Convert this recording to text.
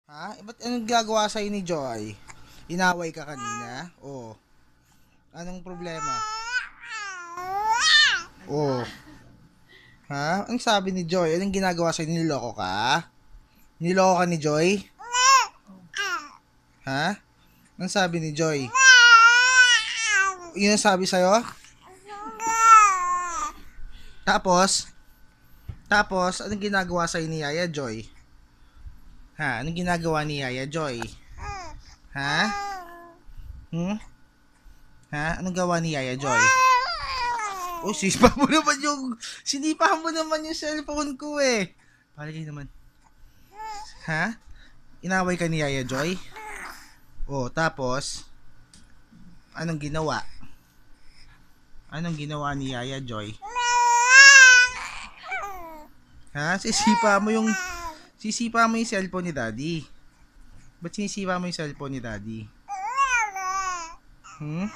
Ha? Ba't anong ginagawa sa'yo ni Joy? Inaway ka kanina? Oo. Anong problema? Oo. Ha? Anong sabi ni Joy? Anong ginagawa sa'yo? Niloko ka? Niloko ka ni Joy? Ha? Anong sabi ni Joy? Yun ang sabi sa'yo? Tapos? Tapos, anong ginagawa sa'yo ni Yaya Joy? Ha? Anong ginagawa ni Yaya Joy? Ha? Hmm? Ha? Anong gawa ni Yaya Joy? Oh, sinipa mo naman yung cellphone ko eh. Palagay naman. Ha? Inaway ka ni Yaya Joy? Oh, tapos, anong ginawa? Anong ginawa ni Yaya Joy? Ha? Sisipa mo yung cellphone ni Daddy. Ba't sinisipa mo yung cellphone ni Daddy? Hmm?